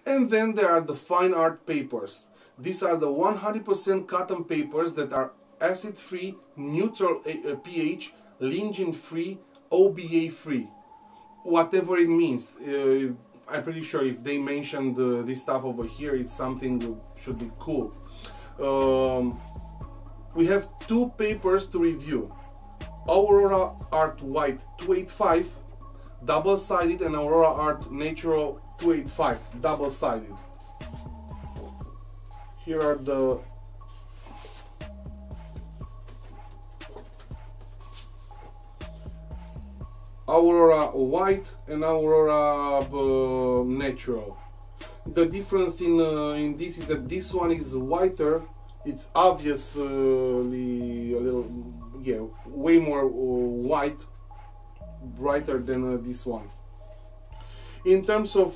And then there are the fine art papers. These are the 100% cotton papers that are acid-free, neutral pH, lignin-free, OBA-free. Whatever it means. I'm pretty sure if they mentioned this stuff over here, it's something that should be cool. We have two papers to review. Aurora Art White 285, double-sided, and Aurora Art Natural 285, double-sided. Here are the Aurora White and Aurora Natural. The difference in this is that this one is whiter. It's obviously a little, yeah, way more white, brighter than this one. In terms of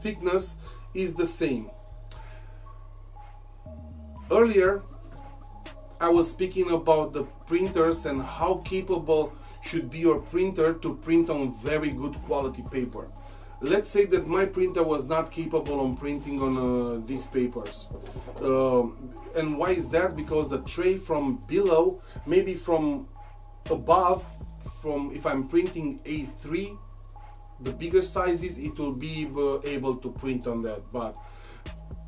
thickness, is the same. Earlier, I was speaking about the printers and how capable should be your printer to print on very good quality paper. Let's say that my printer was not capable of printing on these papers. And why is that? Because the tray from below, maybe from above, from if I'm printing A3, the bigger sizes, it will be able to print on that. But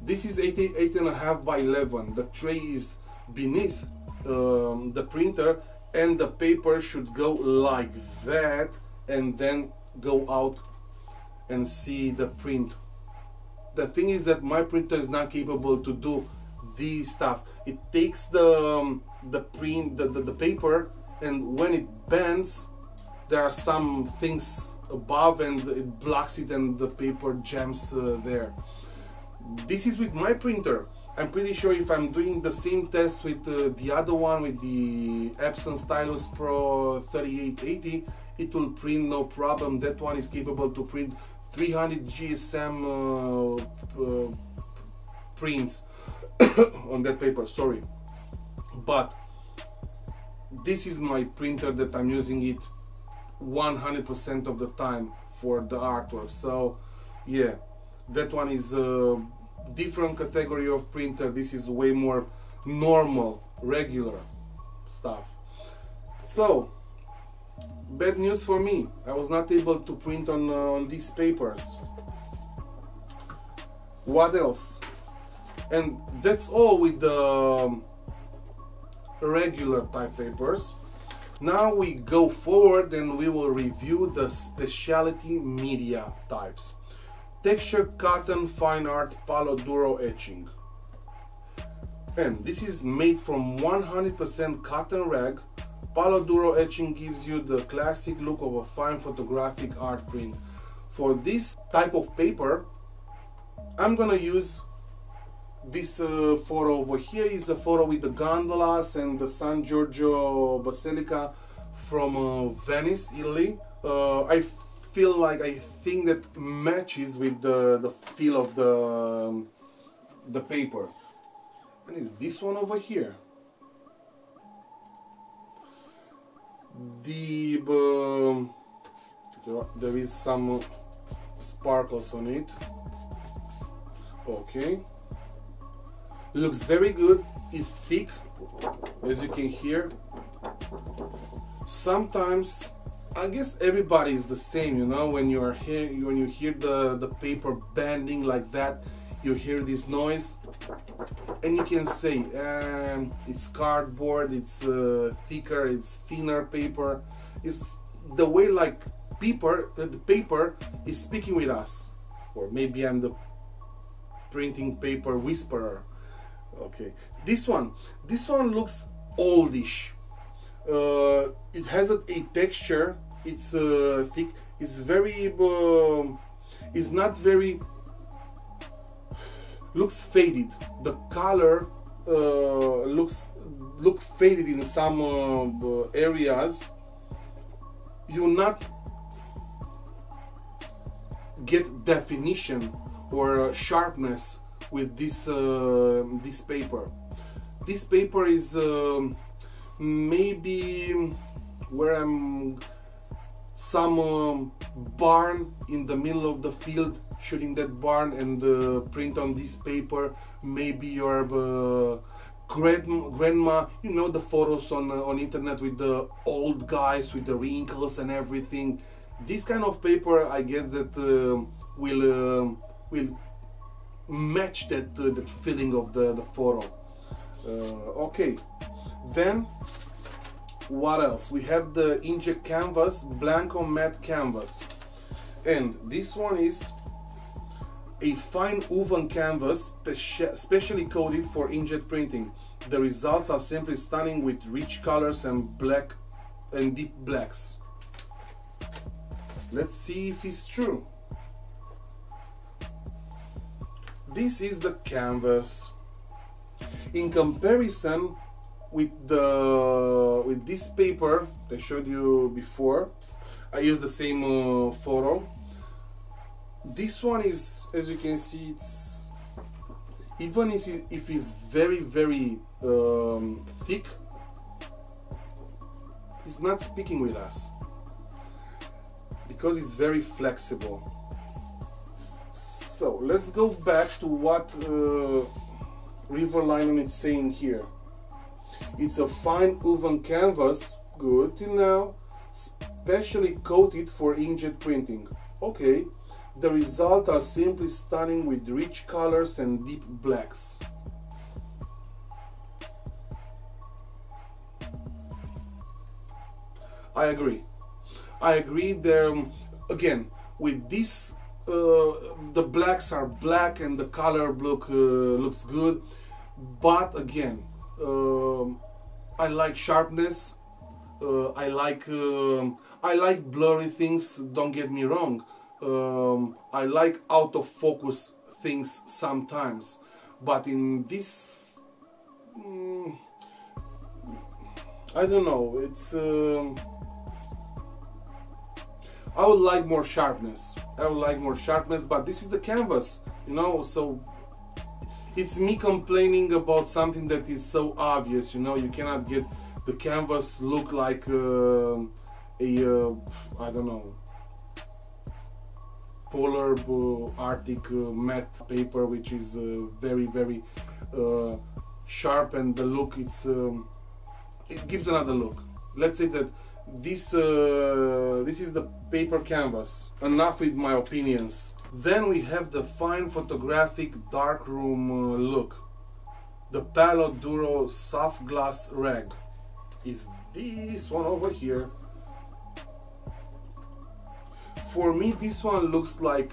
this is 8.5 by 11. The tray is beneath the printer, and the paper should go like that and then go out and see the print. The thing is that my printer is not capable to do this stuff. It takes the paper, and when it bends, there are some things above and it blocks it and the paper jams there. This is with my printer. I'm pretty sure if I'm doing the same test with the other one, with the Epson Stylus Pro 3880, it will print no problem. That one is capable to print 300 GSM prints on that paper, sorry. But this is my printer that I'm using it 100% of the time for the artwork. So yeah, that one is different category of printer. This is way more normal, regular stuff. So bad news for me, I was not able to print on these papers. What else? And that's all with the regular type papers. Now we go forward and we will review the specialty media types. Texture cotton fine art palo duro etching, and this is made from 100% cotton rag. Palo duro etching gives you the classic look of a fine photographic art print. For this type of paper, I'm gonna use this photo over here. Is a photo with the gondolas and the San Giorgio Basilica from Venice, Italy. I think that matches with the feel of the paper. And it's this one over here. There is some sparkles on it. Okay. Looks very good. It's thick, as you can hear. Sometimes, I guess everybody is the same, you know, when you hear the paper bending like that, you hear this noise, and you can say it's cardboard, it's thicker, it's thinner paper. It's the way like the paper is speaking with us, or maybe I'm the printing paper whisperer. Okay, this one looks oldish. It has a texture. It's thick. It's very. It's not very. Looks faded. The color looks faded in some areas. You will not get definition or sharpness with this this paper. This paper is maybe where some barn in the middle of the field, shooting that barn and print on this paper. Maybe your grandma, you know, the photos on internet with the old guys with the wrinkles and everything. This kind of paper, I guess that will match that that feeling of the photo. Okay, then what else? We have the Inkjet canvas, Blanco matte canvas, and this one is a fine woven canvas specially coated for inkjet printing. The results are simply stunning with rich colors and black and deep blacks. Let's see if it's true. This is the canvas. In comparison with this paper I showed you before, I used the same photo. This one is, as you can see, it's even if it's very thick, it's not speaking with us because it's very flexible. So let's go back to what Riverline is saying here. It's a fine woven canvas, good till now, specially coated for inkjet printing. Okay, the results are simply stunning with rich colors and deep blacks. I agree. I agree there, again, with this, the blacks are black and the color looks good, but again, I like sharpness. I like blurry things. Don't get me wrong. I like out of focus things sometimes, but in this, I don't know. It's I would like more sharpness. I would like more sharpness, but this is the canvas, you know. So it's me complaining about something that is so obvious, you know. You cannot get the canvas look like I don't know, polar Arctic matte paper, which is very sharp, and the look, it gives another look. Let's say that this is the paper canvas. Enough with my opinions. Then we have the fine photographic darkroom look. The Palo Duro soft glass rag is this one over here. For me, this one looks like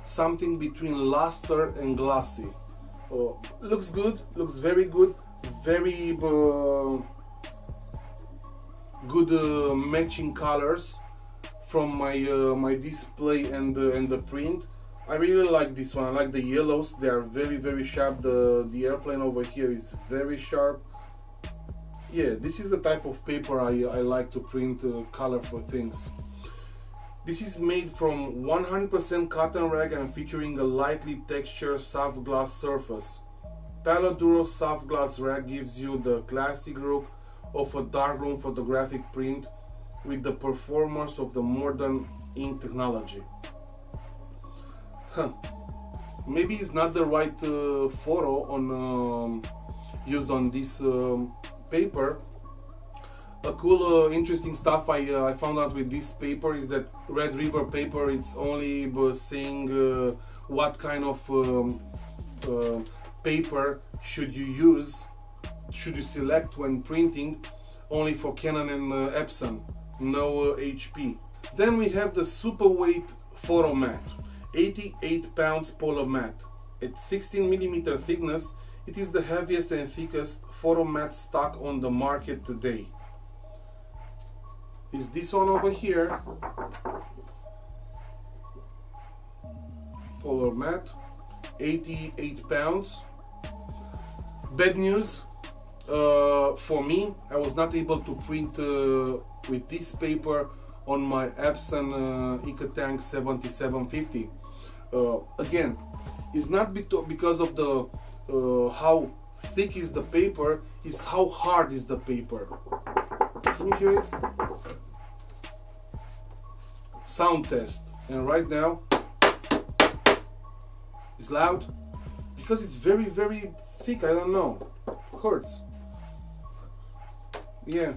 something between luster and glossy. Looks good, looks very good, very good matching colors from my display and the print. I really like this one. I like the yellows. They are very sharp. The airplane over here is very sharp. Yeah, this is the type of paper I like to print colorful things. This is made from 100% cotton rag and featuring a lightly textured soft glass surface. Palo Duro soft glass rag gives you the classic look of a darkroom photographic print with the performance of the modern ink technology. Maybe it's not the right photo on used on this paper. A cool interesting stuff I found out with this paper is that Red River paper, it's only saying what kind of paper should you select when printing, only for Canon and Epson, no HP. Then we have the Superweight Photo Mat, 88 pounds polo mat. At 16mm thickness, it is the heaviest and thickest photo mat stock on the market today. Is this one over here, polo mat, 88 pounds. Bad news, for me, I was not able to print with this paper on my Epson Ecotank 7750. Again, it's not because of the how thick is the paper, it's how hard is the paper. Can you hear it? sound test. And right now it's loud because it's very, very thick. I don't know, hurts. Yeah,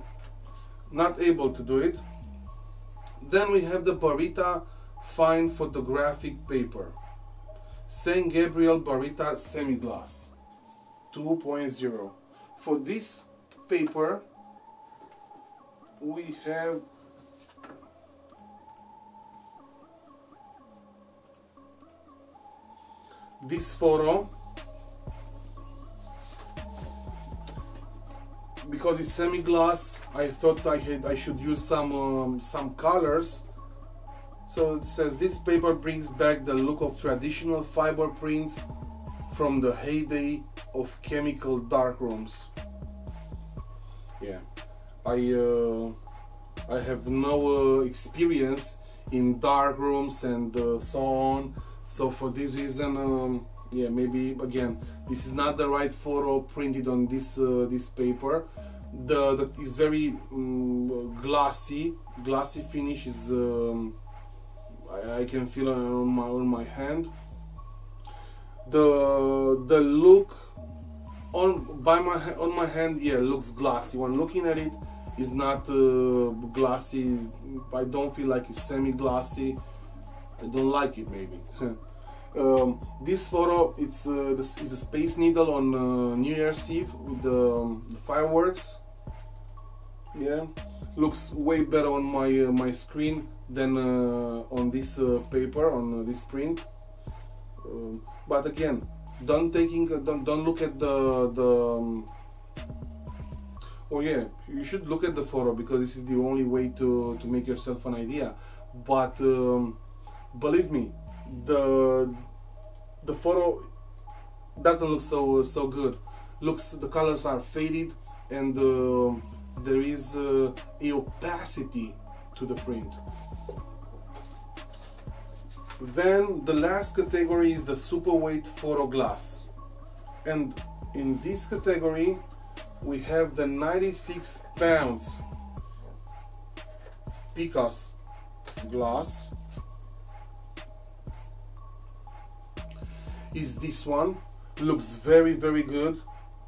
not able to do it. Then we have the Barita Fine Photographic Paper, St. Gabriel Barita Semi-Gloss 2.0. For this paper we have this photo. Because it's semi-gloss, I thought I should use some colors. So it says this paper brings back the look of traditional fiber prints from the heyday of chemical darkrooms. Yeah, I have no experience in darkrooms and so on. So for this reason, yeah, maybe again this is not the right photo printed on this this paper. That is very glossy finish is I can feel it on my hand. The look on my hand, yeah, looks glossy. When looking at it, is not glossy. I don't feel like it's semi-glossy. I don't like it, maybe. This photo, it's a Space Needle on New Year's Eve with the fireworks. Yeah, looks way better on my screen than on this paper, on this print. But again, don't look at the oh yeah, you should look at the photo because this is the only way to make yourself an idea. But believe me, the photo doesn't look so good. The colors are faded, and there is a opacity to the print. Then the last category is the superweight photo glass, and in this category we have the 96 pounds Picos glass. Is this one. Looks very, very good.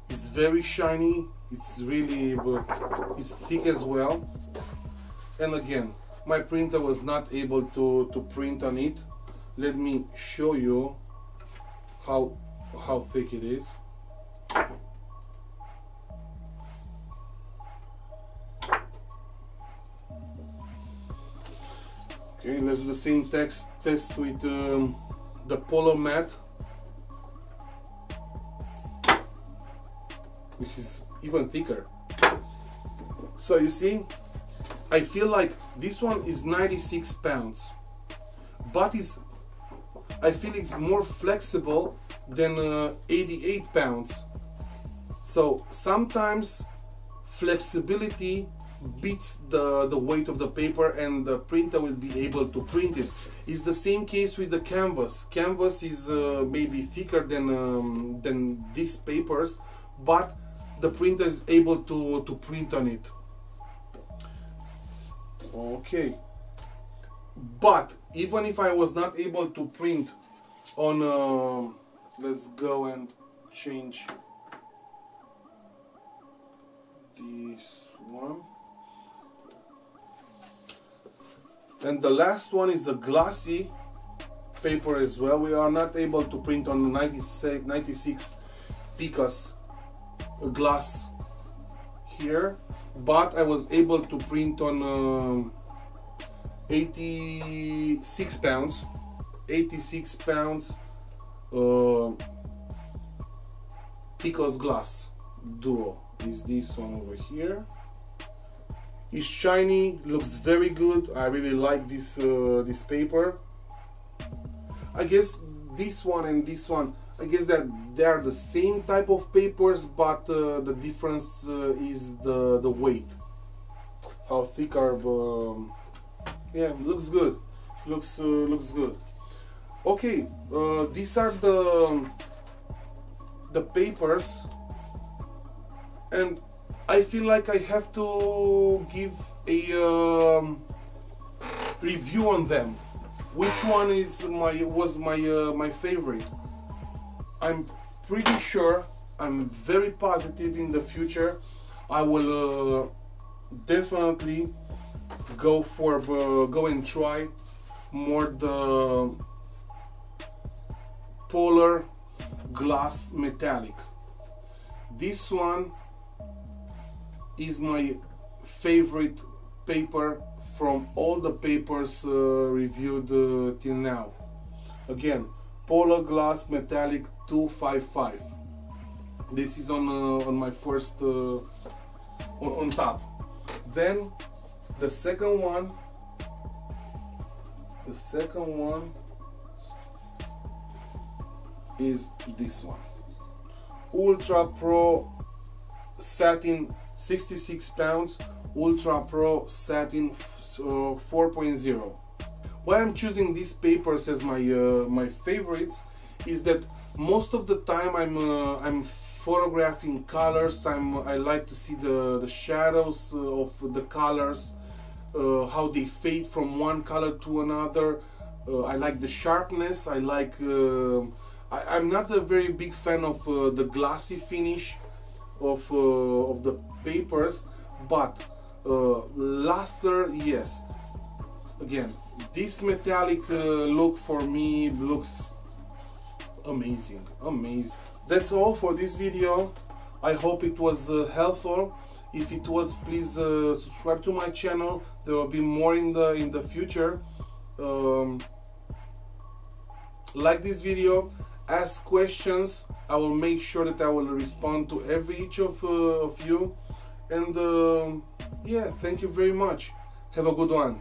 It's very shiny. It's really it's thick as well. And again, my printer was not able to print on it. Let me show you how thick it is. Okay, let's do the same test with the Polo Mat. Which is even thicker. So you see, I feel like this one is 96 pounds, but I feel it's more flexible than 88 pounds. So sometimes flexibility beats the weight of the paper, and the printer will be able to print it. It's the same case with the canvas. Canvas is maybe thicker than these papers, but the printer is able to print on it. Okay, but even if I was not able to print on let's go and change this one. And the last one is a glossy paper as well. We are not able to print on the 96 Picos glass here, but I was able to print on 86 pounds Picos glass duo. Is this one over here. It's shiny, looks very good. I really like this this paper. I guess this one and this one, I guess that they are the same type of papers, but the difference is the weight. How thick are yeah, looks good. Looks good. Okay, these are the papers, and I feel like I have to give a review on them. Which one was my favorite? I'm pretty sure, I'm very positive in the future I will definitely go and try more the polar glass metallic. This one is my favorite paper from all the papers reviewed till now. Again, polar glass metallic 255. This is on my first on top. Then the second one is this one, Ultra Pro Satin 66 pounds, Ultra Pro Satin 4.0. Why I'm choosing these papers as my favorites is that most of the time I'm photographing colors. I like to see the shadows of the colors, how they fade from one color to another. I like the sharpness. I like. I'm not a very big fan of the glossy finish of the papers, but luster, yes. Again, this metallic look for me looks amazing. That's all for this video. I hope it was helpful. If it was, please subscribe to my channel. There will be more in the future. Like this video, ask questions. I will make sure that I will respond to each of you. And yeah, thank you very much. Have a good one.